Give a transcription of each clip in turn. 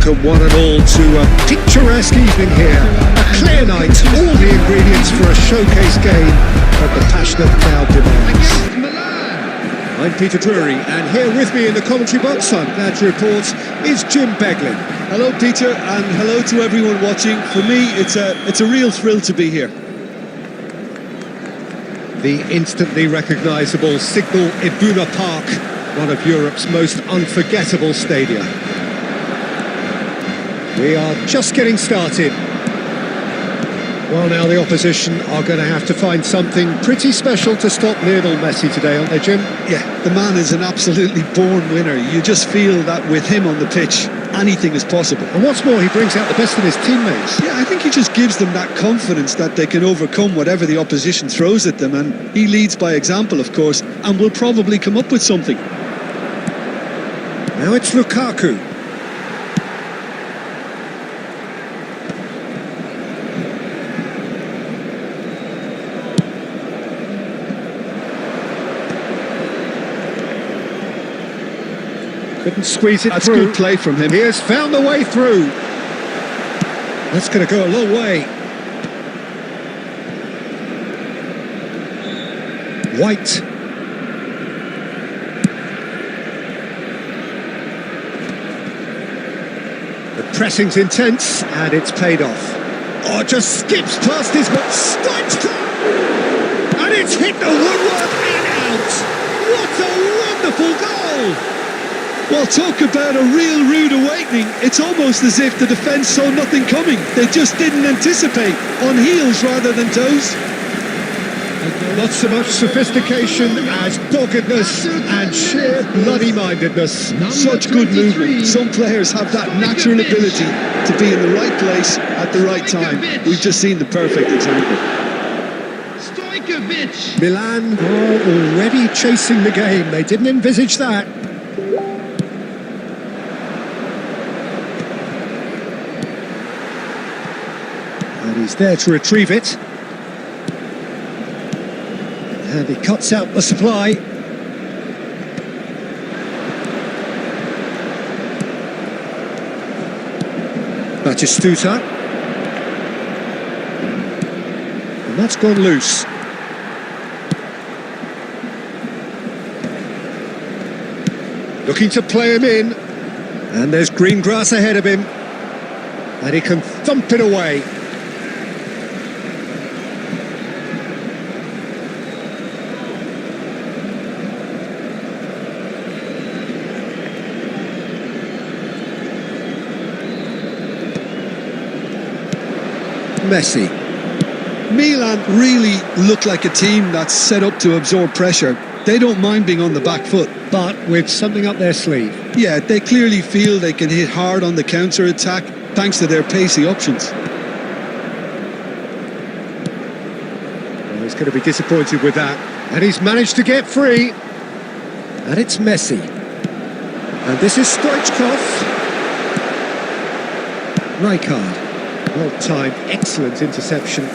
welcome one and all to a picturesque evening here. A clear night, all the ingredients for a showcase game that the passionate crowd demands. I'm Peter Drury, and here with me in the commentary box, I'm glad to report, is Jim Beglin. Hello Peter, and hello to everyone watching. For me, it's a real thrill to be here. The instantly recognisable Signal Iduna Park, one of Europe's most unforgettable stadia. We are just getting started. Well, now the opposition are going to have to find something pretty special to stop Lionel Messi today, aren't they, Jim? Yeah, the man is an absolutely born winner. You just feel that with him on the pitch, anything is possible. And what's more, he brings out the best in his teammates. Yeah, I think he just gives them that confidence that they can overcome whatever the opposition throws at them, and he leads by example, of course, and will probably come up with something. Now it's Lukaku. Couldn't squeeze it That's through. good play from him. He has found the way through. That's going to go a long way. White. The pressing's intense, and it's paid off. Oh, just skips past his but strikes, and it's hit the woodwork and out. What a wonderful goal! Well, talk about a real rude awakening. It's almost as if the defence saw nothing coming. They just didn't anticipate, on heels rather than toes. Not so much sophistication as doggedness and sheer bloody-mindedness. Such good movement. Some players have that natural ability to be in the right place at the right time. We've just seen the perfect example. Milan are already chasing the game. They didn't envisage that. And he's there to retrieve it. And he cuts out the supply. Batistuta. And that's gone loose. Looking to play him in. And there's green grass ahead of him. And he can thump it away. Messi. Milan really look like a team that's set up to absorb pressure. They don't mind being on the back foot. But with something up their sleeve. Yeah, they clearly feel they can hit hard on the counter-attack thanks to their pacey options. Well, he's going to be disappointed with that. And he's managed to get free. And it's Messi. And this is Stoichkov. Rijkaard. Well timed, excellent interception.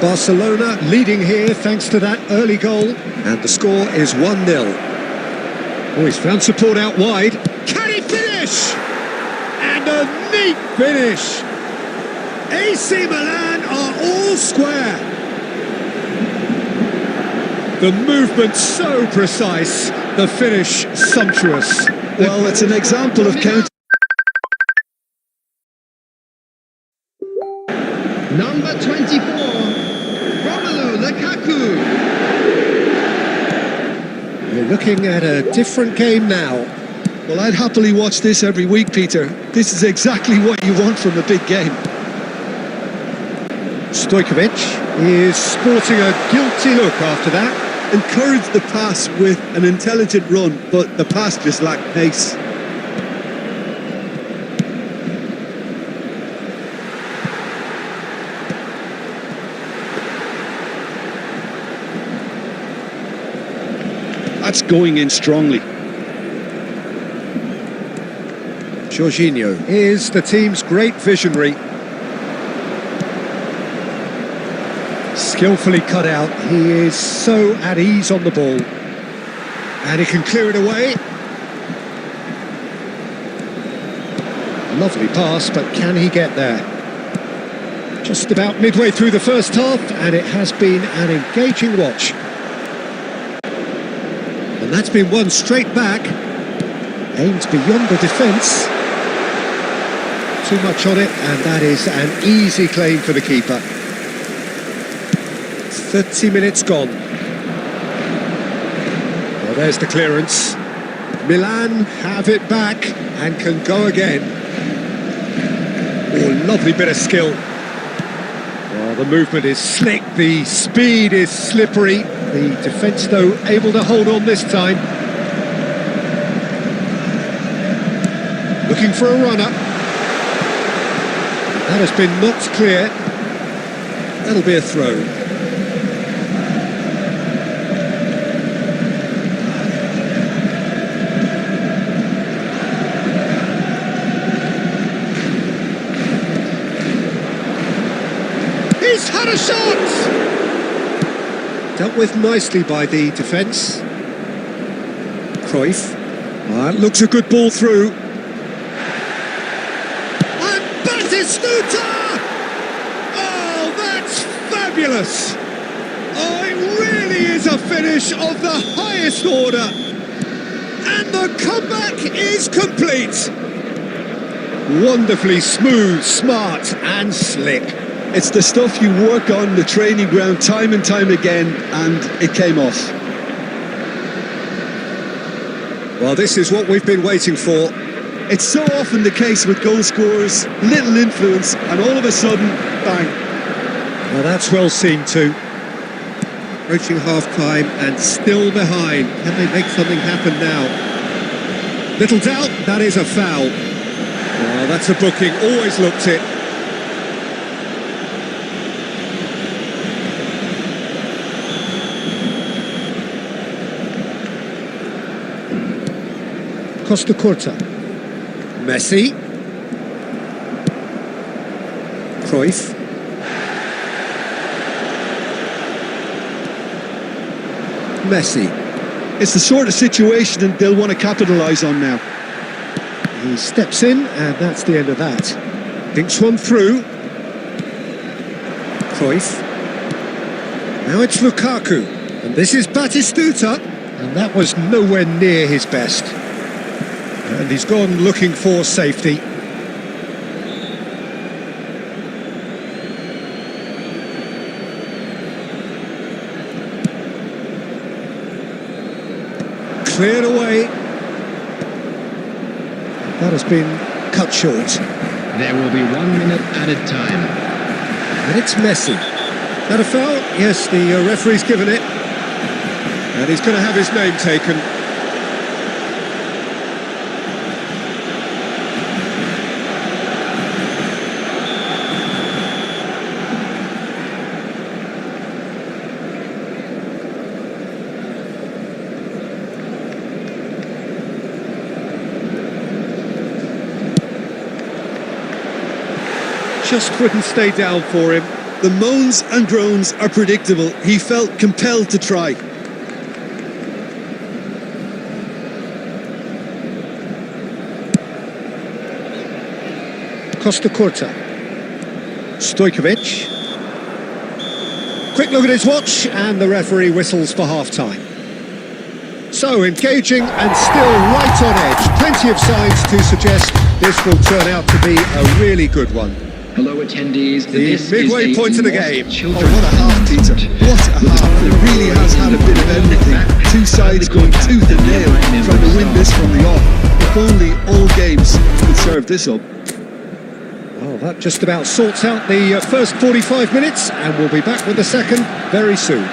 Barcelona leading here thanks to that early goal. And the score is 1-0. Oh, he's found support out wide. Can he finish? And a neat finish. AC Milan are all square. The movement so precise, the finish sumptuous. Well, it's an example of counter. Number 24, Lukaku. We're looking at a different game now. Well, I'd happily watch this every week, Peter. This is exactly what you want from a big game. Stojkovic is sporting a guilty look after that. Encouraged the pass with an intelligent run, but the pass just lacked pace. That's going in strongly. Jorginho is the team's great visionary. Skillfully cut out, he is so at ease on the ball. And he can clear it away. Lovely pass, but can he get there? Just about midway through the first half, and it has been an engaging watch. And that's been won straight back. Aimed beyond the defence. Too much on it, and that is an easy claim for the keeper. 30 minutes gone. Well, there's the clearance. Milan have it back and can go again. Oh, lovely bit of skill. Well, the movement is slick, the speed is slippery. The defence, though, able to hold on this time. Looking for a runner. That has been knocked clear. That'll be a throw. He's had a shot! Dealt with nicely by the defence. Cruyff. Looks a good ball through. And Batistuta! Oh, that's fabulous! Oh, it really is a finish of the highest order. And the comeback is complete. Wonderfully smooth, smart and slick. It's the stuff you work on the training ground time and time again, and it came off. Well, this is what we've been waiting for. It's so often the case with goal scorers, little influence, and all of a sudden, bang. Well, that's well seen too. Approaching half-time and still behind. Can they make something happen now? Little doubt, that is a foul. Well, that's a booking, always looked it. Costa Corta. Messi. Cruyff. Messi. It's the sort of situation that they'll want to capitalise on now. He steps in, and that's the end of that. Thinks one through. Cruyff. Now it's Lukaku. And this is Batistuta. And that was nowhere near his best. And he's gone looking for safety. Cleared away. That has been cut short. There will be 1 minute added time. And it's Messi. That a foul? Yes, the referee's given it. And he's going to have his name taken. Just wouldn't stay down for him. The moans and groans are predictable. He felt compelled to try. Costa Corta. Stojkovic. Quick look at his watch, and the referee whistles for half-time. So, engaging and still right on edge. Plenty of signs to suggest this will turn out to be a really good one. Hello attendees, The midway point of the game. Oh, what a half, Peter. What a half. It really has had a bit of everything. Two sides going tooth and nail, trying to win this from the off. If only all games could serve this up. Well, that just about sorts out the first 45 minutes, and we'll be back with the second very soon.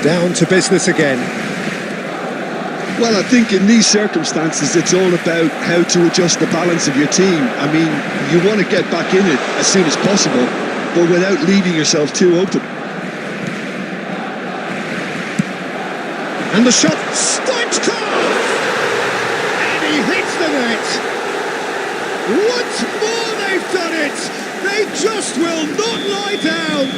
Down to business again. Well, I think in these circumstances, it's all about how to adjust the balance of your team. I mean, you want to get back in it as soon as possible, but without leaving yourself too open. And the shot strikes off! And he hits the net! Once more they've done it! They just will not lie down!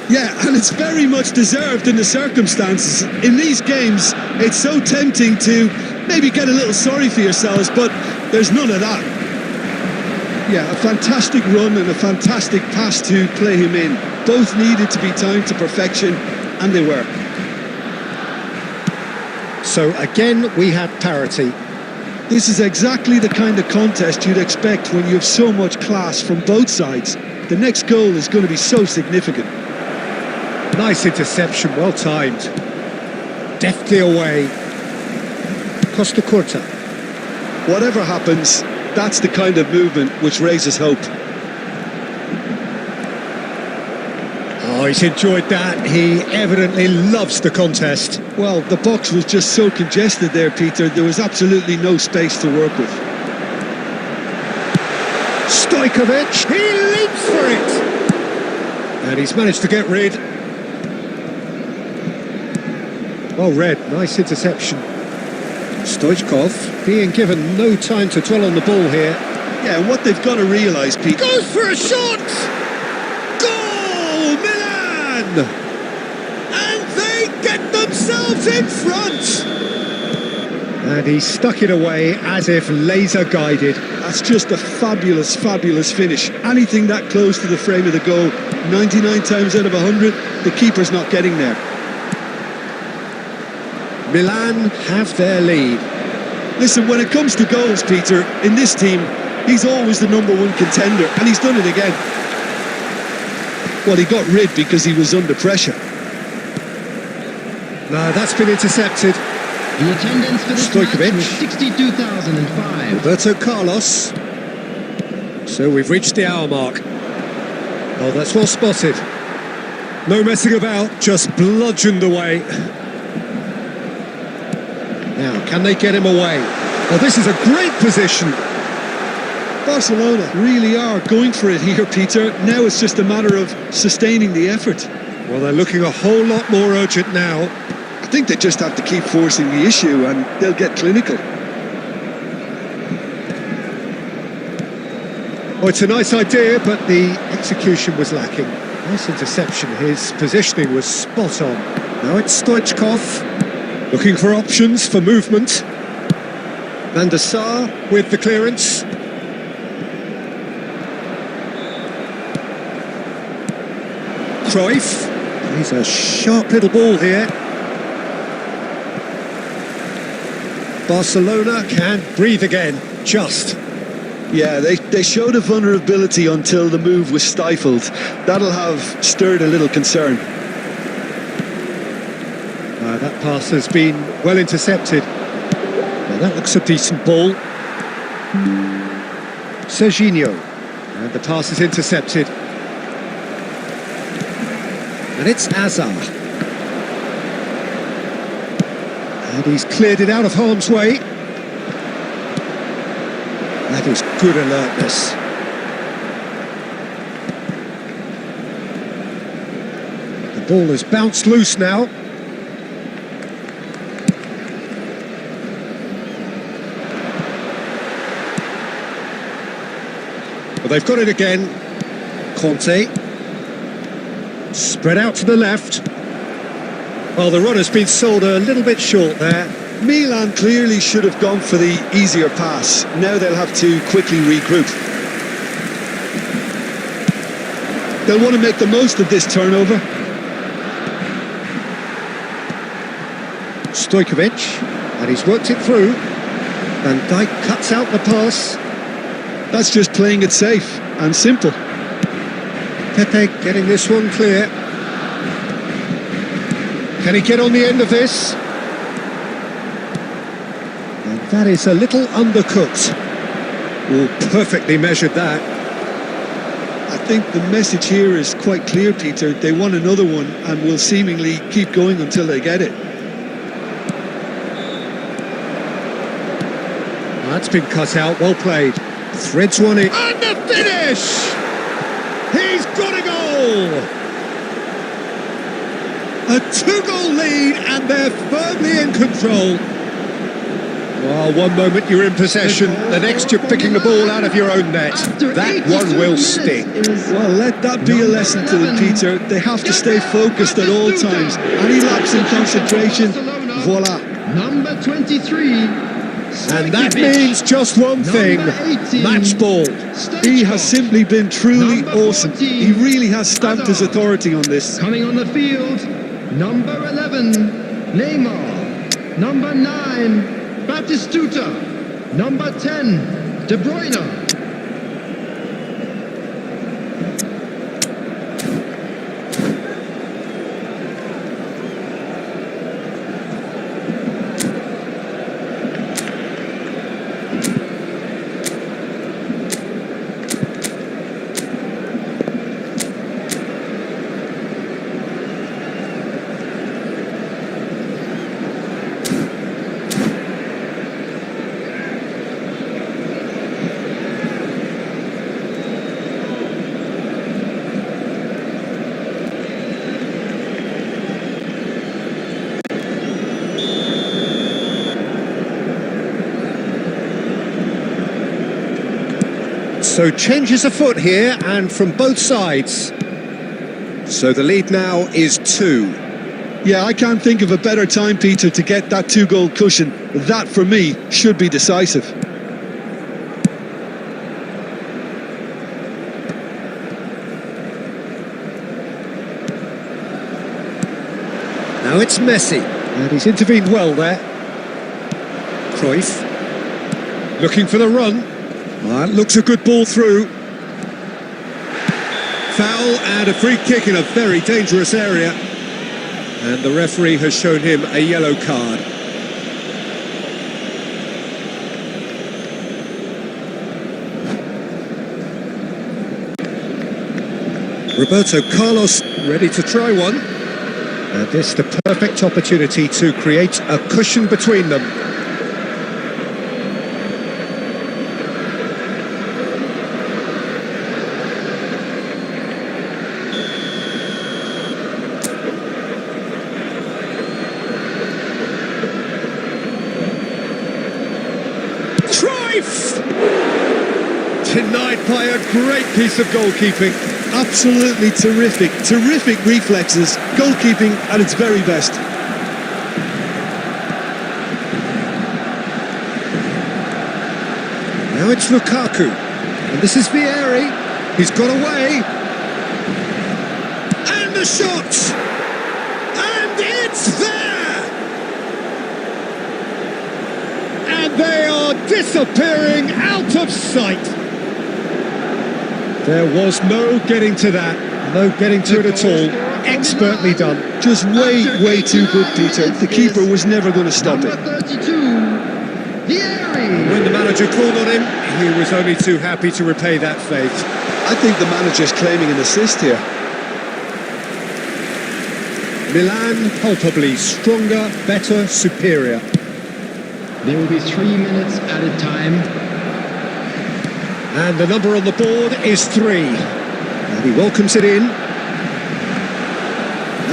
Yeah, and it's very much deserved in the circumstances. In these games, it's so tempting to maybe get a little sorry for yourselves, but there's none of that. Yeah, a fantastic run and a fantastic pass to play him in. Both needed to be timed to perfection, and they were. So again, we had parity. This is exactly the kind of contest you'd expect when you have so much class from both sides. The next goal is going to be so significant. Nice interception, well timed. Deftly away. Costa Corta. Whatever happens, that's the kind of movement which raises hope. Oh, he's enjoyed that. He evidently loves the contest. Well, the box was just so congested there, Peter. There was absolutely no space to work with. Stojkovic, he leaps for it. And he's managed to get rid. Well read, nice interception. Stoichkov being given no time to dwell on the ball here. Yeah, and what they've got to realise, Pete... Goes for a shot! Goal, Milan! And they get themselves in front! And he stuck it away as if laser guided. That's just a fabulous, fabulous finish. Anything that close to the frame of the goal, 99 times out of 100, the keeper's not getting there. Milan have their lead. Listen, when it comes to goals, Peter, in this team, he's always the #1 contender, and he's done it again. Well, he got rid because he was under pressure. No, that's been intercepted. The attendance for this match was 62,005. Roberto Carlos. So we've reached the hour mark. Oh, that's well spotted. No messing about, just bludgeoned away. Now, can they get him away? Oh, this is a great position. Barcelona really are going for it here, Peter. Now it's just a matter of sustaining the effort. Well, they're looking a whole lot more urgent now. I think they just have to keep forcing the issue and they'll get clinical. Oh, it's a nice idea, but the execution was lacking. Nice interception. His positioning was spot on. Now it's Stoichkov. Looking for options for movement. Van der Sar with the clearance. Cruyff. He's a sharp little ball here. Barcelona can breathe again, just. Yeah, they showed a vulnerability until the move was stifled. That'll have stirred a little concern. That pass has been well intercepted. Now that looks a decent ball. Serginho. And the pass is intercepted. And it's Azar. And he's cleared it out of harm's way. That is good alertness. The ball has bounced loose now. Well, they've got it again. Conte. Spread out to the left. Well, the run has been sold a little bit short there. Milan clearly should have gone for the easier pass. Now they'll have to quickly regroup. They'll want to make the most of this turnover. Stojkovic, and he's worked it through. Van Dijk cuts out the pass. That's just playing it safe and simple. Pepe getting this one clear. Can he get on the end of this? And that is a little undercooked. Oh, perfectly measured that. I think the message here is quite clear, Peter. They want another one and will seemingly keep going until they get it. That's been cut out, well played. Threads one in. And the finish! He's got a goal! A 2-goal lead and they're firmly in control. Well, one moment you're in possession, the next you're picking the ball out of your own net. That one will sting. Well, let that be a lesson to them, Peter. They have to stay focused at all times. Any lapse in concentration, voila. Number 23. And that means just one thing, match ball. He has simply been truly awesome. He really has stamped his authority on this. Coming on the field, number 11, Neymar. Number 9, Batistuta. Number 10, De Bruyne. So changes afoot here, and from both sides. So the lead now is 2. Yeah, I can't think of a better time, Peter, to get that 2-goal cushion. That, for me, should be decisive. Now it's Messi, and he's intervened well there. Cruyff, looking for the run. That looks a good ball through. Foul and a free kick in a very dangerous area. And the referee has shown him a yellow card. Roberto Carlos ready to try one. And this the perfect opportunity to create a cushion between them. Denied by a great piece of goalkeeping. Absolutely terrific, terrific reflexes. Goalkeeping at its very best. Now it's Lukaku, and this is Vieri. He's got away. And the shot! And it's there! And they are disappearing out of sight. There was no getting to that, no getting to it at all. Expertly done. Just way too good, Peter. The keeper was never going to stop it. Number 32, When the manager called on him, he was only too happy to repay that fate. I think the manager's claiming an assist here. Milan palpably stronger, better, superior. There will be 3 minutes added time. And the number on the board is 3. And he welcomes it in.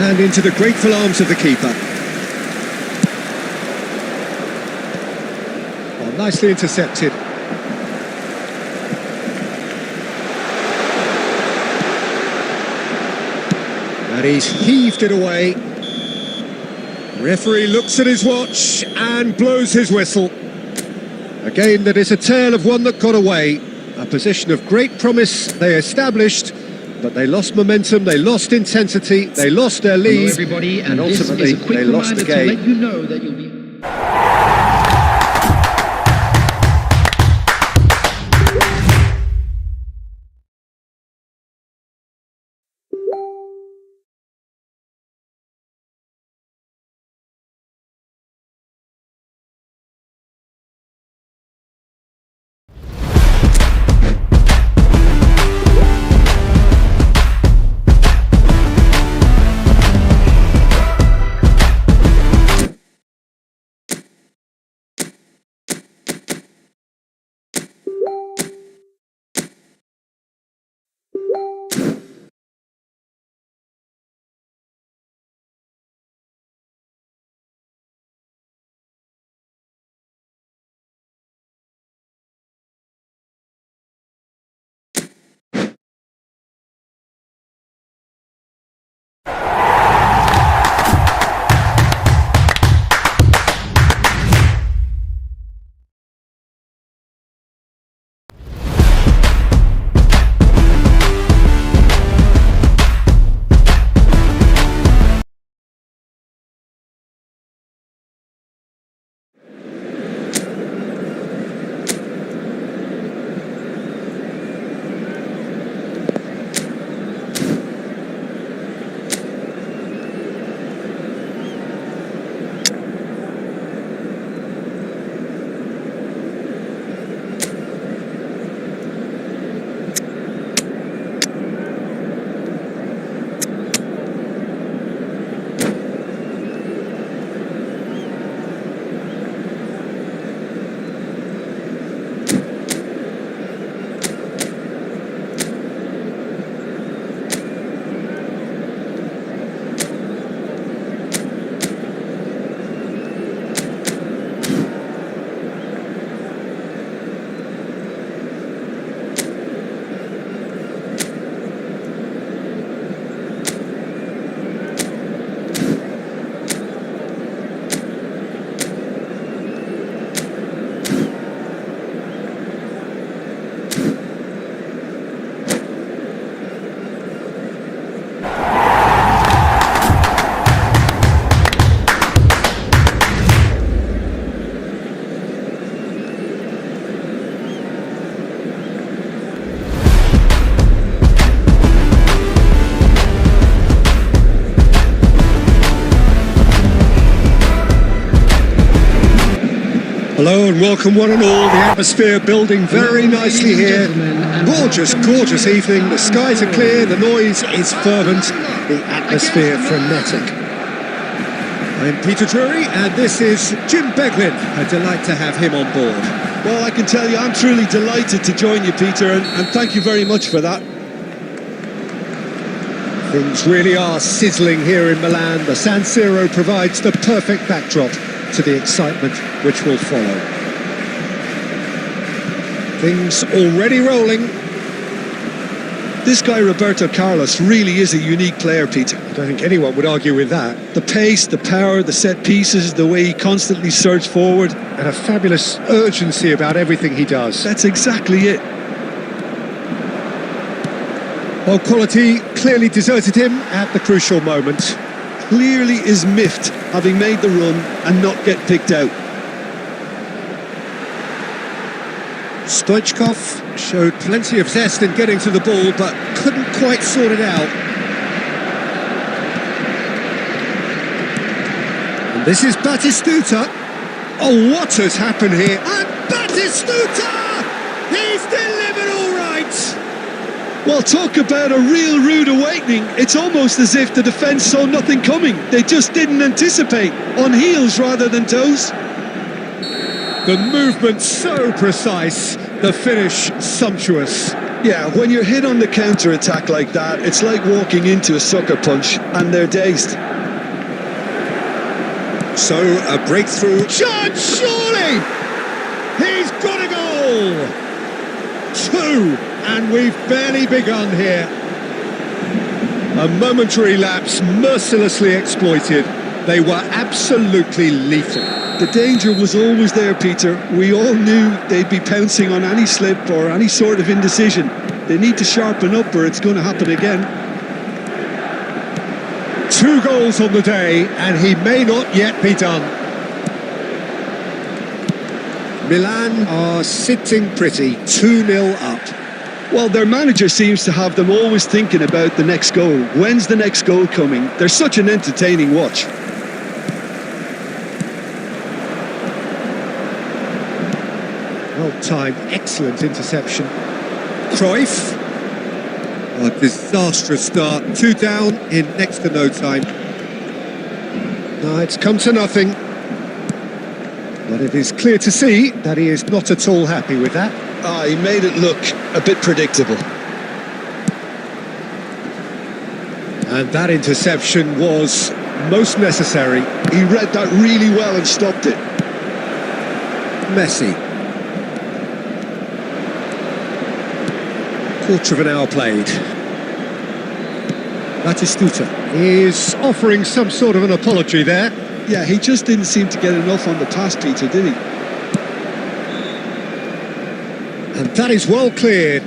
And into the grateful arms of the keeper. Oh, nicely intercepted. And he's heaved it away. Referee looks at his watch and blows his whistle. Again, that is a tale of one that got away. A position of great promise they established, but they lost momentum, they lost intensity, they lost their lead, Hello everybody, and ultimately this is a quick they lost the reminder to game. let you know that you'll be Hello and welcome one and all. The atmosphere building very nicely here. Gorgeous, gorgeous evening. The skies are clear, the noise is fervent, the atmosphere frenetic. I'm Peter Drury and this is Jim Beglin. A delight to have him on board. Well, I can tell you, I'm truly delighted to join you, Peter, and thank you very much for that. Things really are sizzling here in Milan. The San Siro provides the perfect backdrop to the excitement which will follow. Things already rolling. This guy Roberto Carlos really is a unique player, Peter. I don't think anyone would argue with that. The pace, the power, the set pieces, the way he constantly surges forward. And a fabulous urgency about everything he does. That's exactly it. Well, quality clearly deserted him at the crucial moment. Clearly is miffed, having made the run and not get picked out. Stoichkov showed plenty of zest in getting to the ball, but couldn't quite sort it out. And this is Batistuta. Oh, what has happened here? And Batistuta! He's delivered all right! Well, talk about a real rude awakening. It's almost as if the defence saw nothing coming. They just didn't anticipate, on heels rather than toes. The movement so precise, the finish sumptuous. Yeah, when you're hit on the counter-attack like that, it's like walking into a sucker punch and they're dazed. So, a breakthrough. Shot, surely! He's got a goal! 2, and we've barely begun here. A momentary lapse mercilessly exploited. They were absolutely lethal. The danger was always there, Peter. We all knew they'd be pouncing on any slip or any sort of indecision. They need to sharpen up or it's going to happen again. 2 goals on the day, and he may not yet be done. Milan are sitting pretty, 2-0 up. Well, their manager seems to have them always thinking about the next goal. When's the next goal coming? They're such an entertaining watch. Well-timed, excellent interception. Cruyff. A disastrous start. 2 down in next to no time. No, it's come to nothing. But it is clear to see that he is not at all happy with that. He made it look a bit predictable. And that interception was most necessary. He read that really well and stopped it. Messi. Quarter of an hour played. Batistuta is offering some sort of an apology there. Yeah, he just didn't seem to get enough on the pass, Peter, did he? And that is well cleared.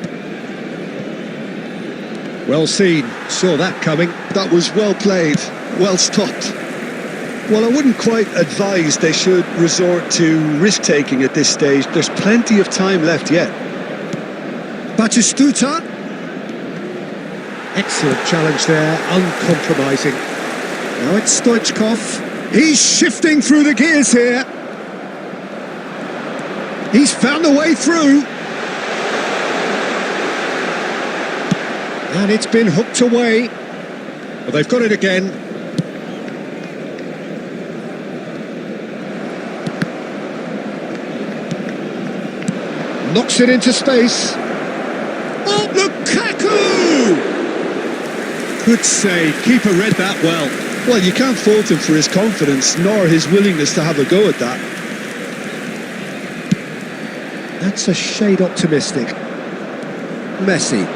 Well seen, saw that coming. That was well played, well stopped. Well, I wouldn't quite advise they should resort to risk-taking at this stage. There's plenty of time left yet. Batistuta. Excellent challenge there, uncompromising. Now it's Stoichkov. He's shifting through the gears here. He's found a way through. And it's been hooked away. Well, they've got it again. Knocks it into space. Oh, Lukaku! Good save. Keeper read that well. Well, you can't fault him for his confidence, nor his willingness to have a go at that. That's a shade optimistic. Messi.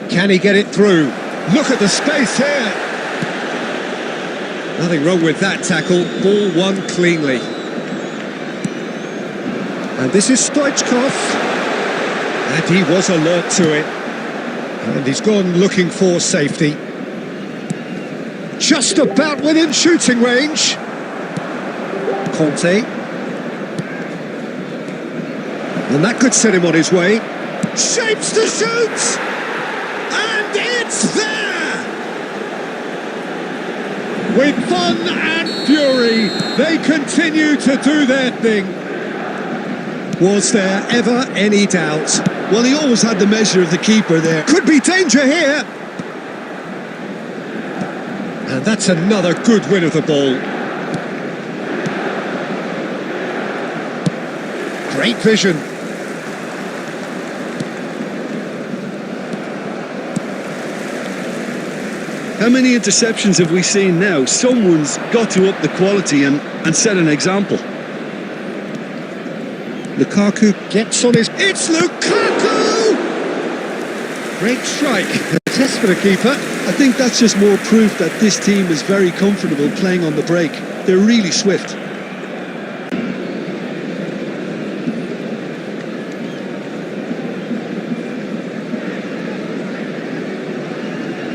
Can he get it through? Look at the space here. Nothing wrong with that tackle. Ball won cleanly. And this is Stoichkov. And he was alert to it. And he's gone looking for safety. Just about within shooting range. Conte. And that could set him on his way. Shapes to shoot! And it's there! With fun and fury. They continue to do their thing. Was there ever any doubt? Well, he always had the measure of the keeper there. Could be danger here. And that's another good win of the ball. Great vision. How many interceptions have we seen now? Someone's got to up the quality and set an example. Lukaku gets on his... It's Lukaku! Great strike. A test for the keeper. I think that's just more proof that this team is very comfortable playing on the break. They're really swift.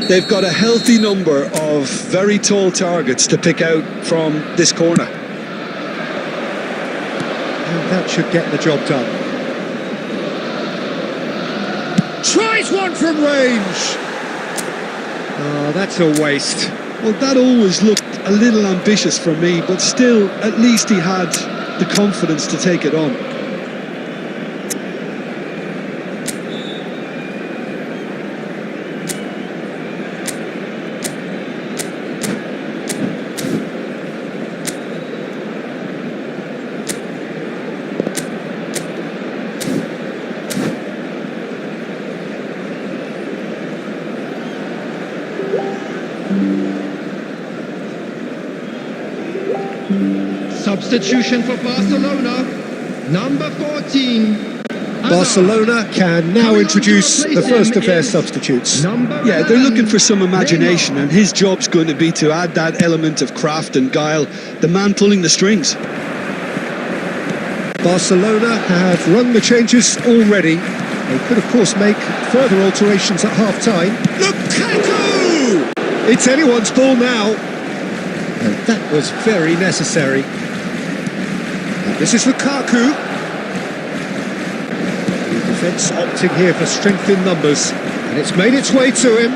They've got a healthy number of very tall targets to pick out from this corner. And that should get the job done. Tries one from range! Oh, that's a waste. Well, that always looked a little ambitious for me, but still, at least he had the confidence to take it on. Substitution for Barcelona, number 14. Barcelona can now introduce the first of their substitutes. Yeah, they're looking for some imagination, and his job's going to be to add that element of craft and guile, the man pulling the strings. Barcelona have run the changes already. They could, of course, make further alterations at half-time. Lukaku! It's anyone's ball now. And that was very necessary. And this is Lukaku. The defence opting here for strength in numbers. And it's made its way to him.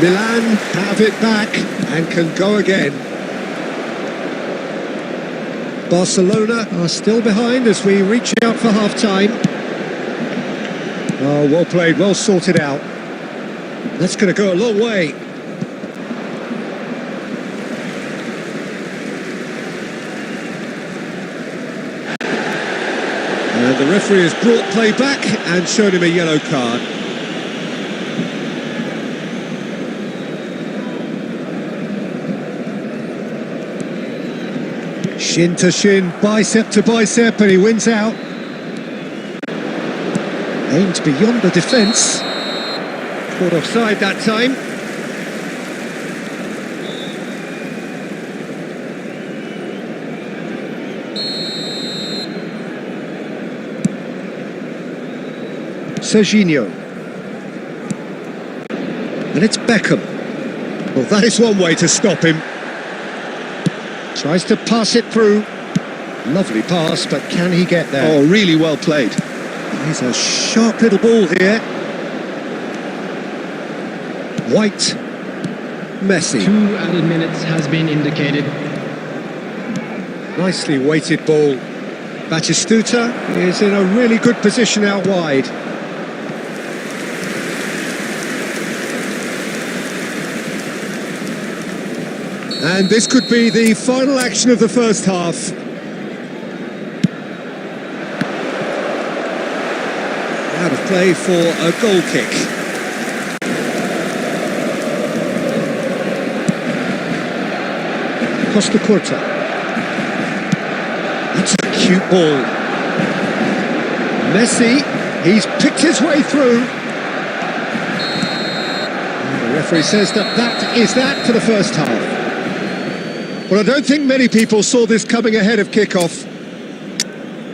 Milan have it back and can go again. Barcelona are still behind as we reach out for half-time. Oh, well played, well sorted out. That's going to go a long way. And the referee has brought play back and shown him a yellow card. Shin to shin, bicep to bicep, and he wins out. Aimed beyond the defence. Caught offside that time. Serginho. And it's Beckham. Well, that is one way to stop him. Tries to pass it through. Lovely pass, but can he get there? Oh, really well played. He's a sharp little ball here. White. Messi. 2 added minutes has been indicated. Nicely weighted ball. Batistuta is in a really good position out wide. And this could be the final action of the first half. Out of play for a goal kick. Costa Curta. That's a cute ball. Messi, he's picked his way through. And the referee says that is that for the first half. Well, I don't think many people saw this coming ahead of kick-off.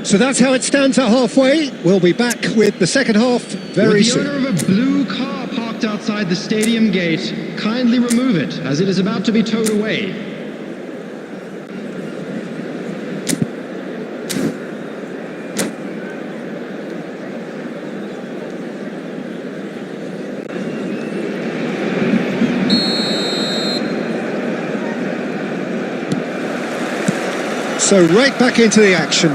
So that's how it stands at halfway. We'll be back with the second half very soon. With the owner of a blue car parked outside the stadium gate, kindly remove it, as it is about to be towed away. So right back into the action.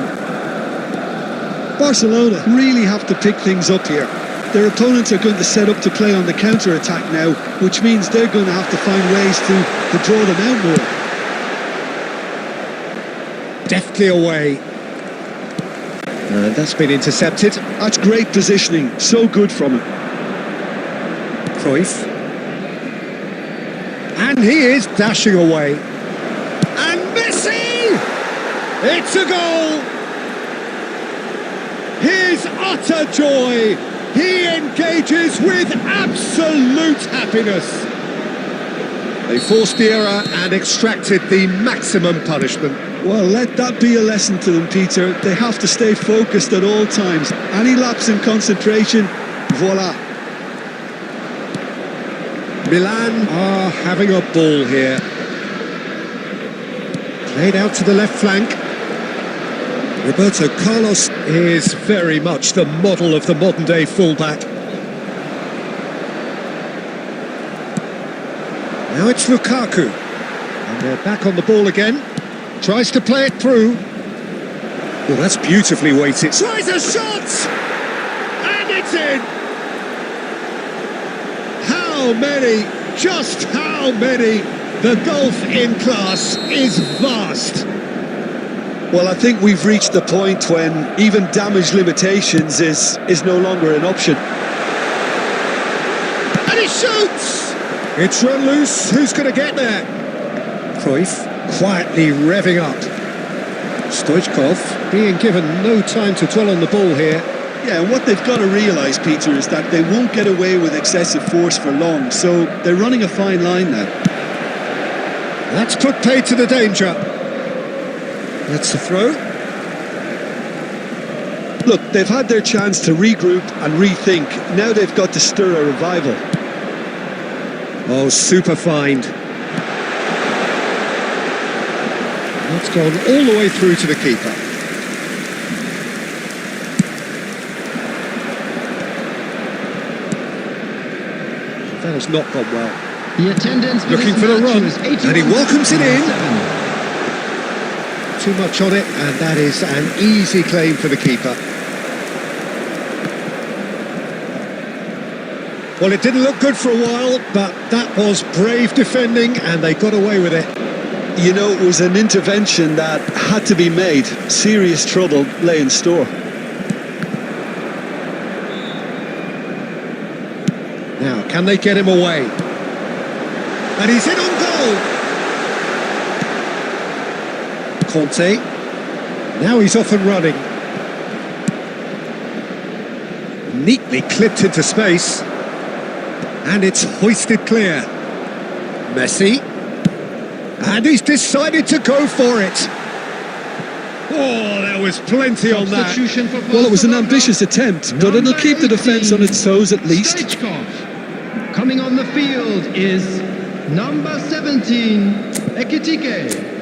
Barcelona really have to pick things up here. Their opponents are going to set up to play on the counter-attack now, which means they're going to have to find ways to draw them out more. Deftly away. And that's been intercepted. That's great positioning, so good from him. Cruyff. And he is dashing away. And Messi! It's a goal! His utter joy! He engages with absolute happiness. They forced the error and extracted the maximum punishment. Well, let that be a lesson to them, Peter. They have to stay focused at all times. Any lapse in concentration, voila. Milan are having a ball here. Played out to the left flank. Roberto Carlos is very much the model of the modern-day fullback. Now it's Lukaku. And they're back on the ball again. Tries to play it through. Oh, that's beautifully weighted. Tries a shot! And it's in! How many? Just how many? The gulf in class is vast. Well, I think we've reached the point when even damage limitations is no longer an option. And he shoots! It's run loose. Who's going to get there? Cruyff quietly revving up. Stoichkov being given no time to dwell on the ball here. Yeah, and what they've got to realise, Peter, is that they won't get away with excessive force for long, so they're running a fine line now. That's put paid to the danger. That's the throw. Look, they've had their chance to regroup and rethink. Now they've got to stir a revival. Oh, super find. That's gone all the way through to the keeper. That has not gone well. The attendance Looking for the run, and he welcomes it in. Too much on it, and that is an easy claim for the keeper. Well, it didn't look good for a while, but that was brave defending, and they got away with it. You know, it was an intervention that had to be made. Serious trouble lay in store. Now, can they get him away? And he's in on goal! Conte. Now he's off and running. Neatly clipped into space. And it's hoisted clear. Messi. And he's decided to go for it. Oh, there was plenty on that. Well, it was an ambitious attempt, but it'll keep the defence on its toes at least. Coming on the field is number 17, Ekitike.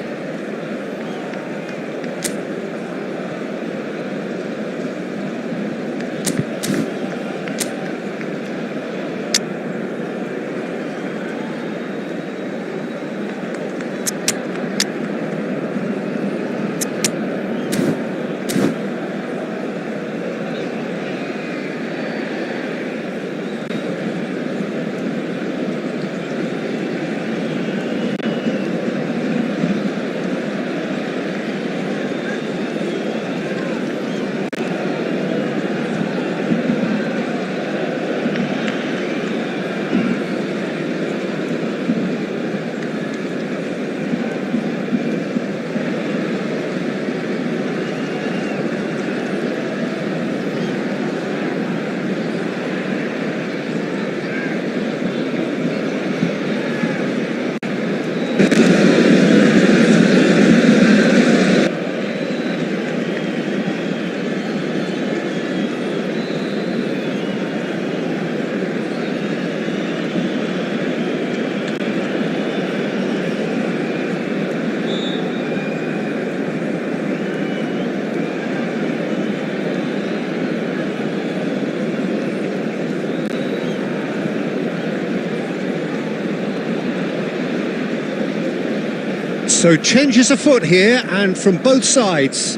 So changes afoot here, and from both sides.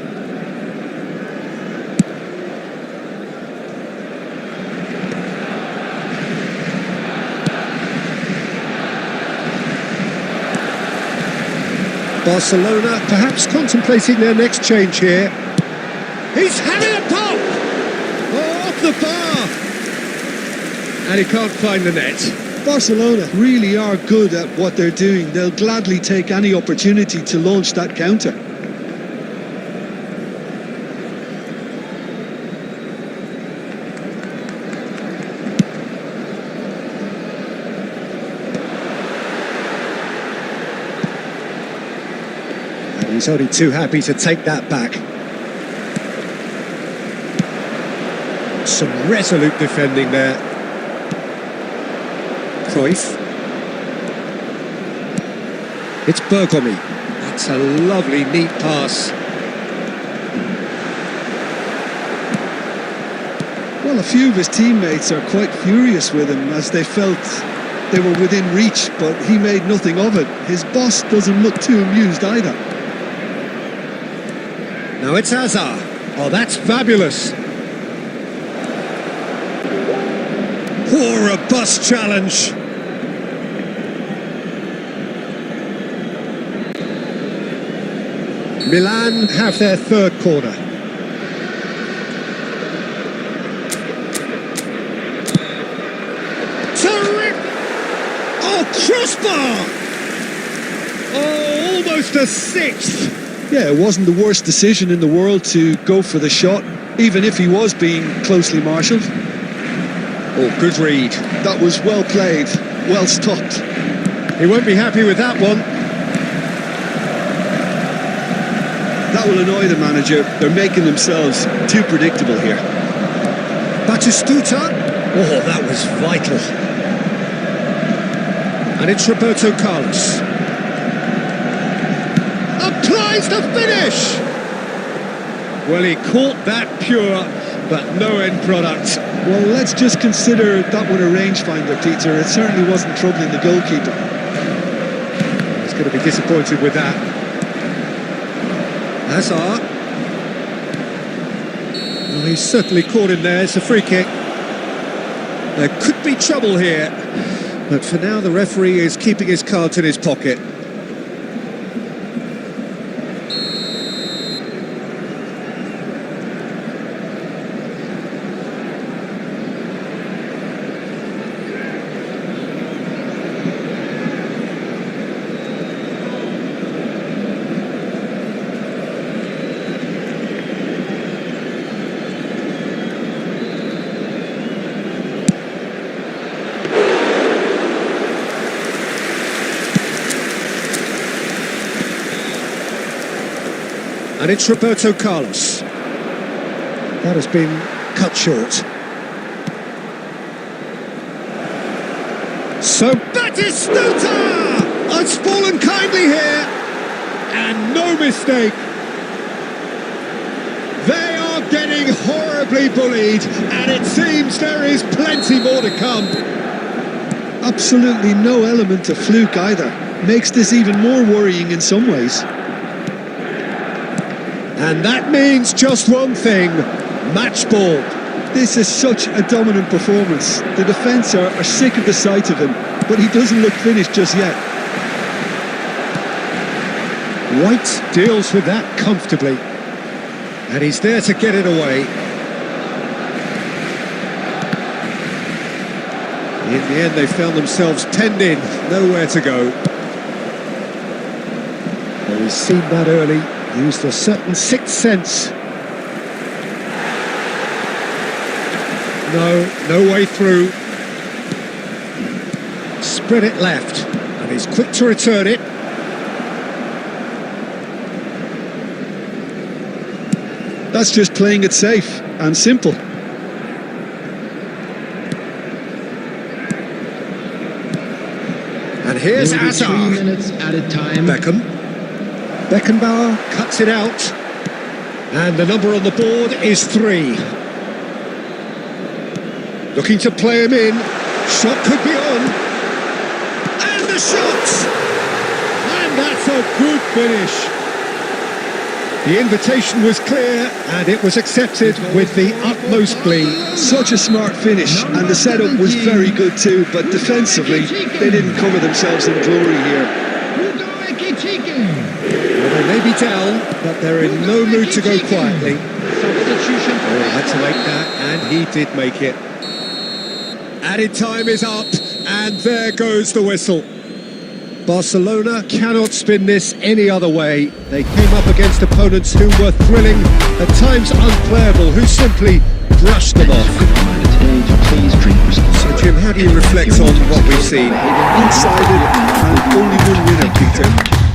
Barcelona perhaps contemplating their next change here. He's having a pop! Oh, off the bar! And he can't find the net. Barcelona really are good at what they're doing. They'll gladly take any opportunity to launch that counter. And he's only too happy to take that back. Some resolute defending there. It's Bergomi. That's a lovely, neat pass. Well, a few of his teammates are quite furious with him as they felt they were within reach, but he made nothing of it. His boss doesn't look too amused either. Now it's Azar. Oh, that's fabulous. What a bust challenge. Milan have their third corner. Terrific! Oh, crossbar! Oh, almost a sixth. Yeah, it wasn't the worst decision in the world to go for the shot, even if he was being closely marshalled. Oh, good read. That was well played, well stopped. He won't be happy with that one. That will annoy the manager. They're making themselves too predictable here. Batistuta. Oh, that was vital. And it's Roberto Carlos. Applies the finish! Well, he caught that pure, but no end product. Well, let's just consider that one a rangefinder, Peter. It certainly wasn't troubling the goalkeeper. He's going to be disappointed with that. Hazard. Well, he's certainly caught him there. It's a free kick. There could be trouble here, but for now the referee is keeping his cards in his pocket. And it's Roberto Carlos. That has been cut short. So Batistuta! It's fallen kindly here. And no mistake. They are getting horribly bullied, and it seems there is plenty more to come. Absolutely no element of fluke either. Makes this even more worrying in some ways. And that means just one thing, match ball. This is such a dominant performance. The defence are sick of the sight of him, but he doesn't look finished just yet. White deals with that comfortably. And he's there to get it away. In the end, they found themselves penned in, nowhere to go. Well, we've seen that early. Used a certain sixth sense. No way through. Spread it left, and he's quick to return it. That's just playing it safe and simple. And here's Azar. 3 minutes at a time. Beckenbauer cuts it out, and the number on the board is 3. Looking to play him in. Shot could be on. And the shot! And that's a good finish. The invitation was clear and it was accepted with the utmost glee. Such a smart finish, and the setup was very good too, but defensively they didn't cover themselves in glory here. Well, they may be down, but they're in no mood to go quietly. Oh, had to make that, and he did make it. Added time is up, and there goes the whistle. Barcelona cannot spin this any other way. They came up against opponents who were thrilling, at times unplayable, who simply brushed them off. So Jim, how do you reflect on what we've seen? One-sided and only one winner, Peter.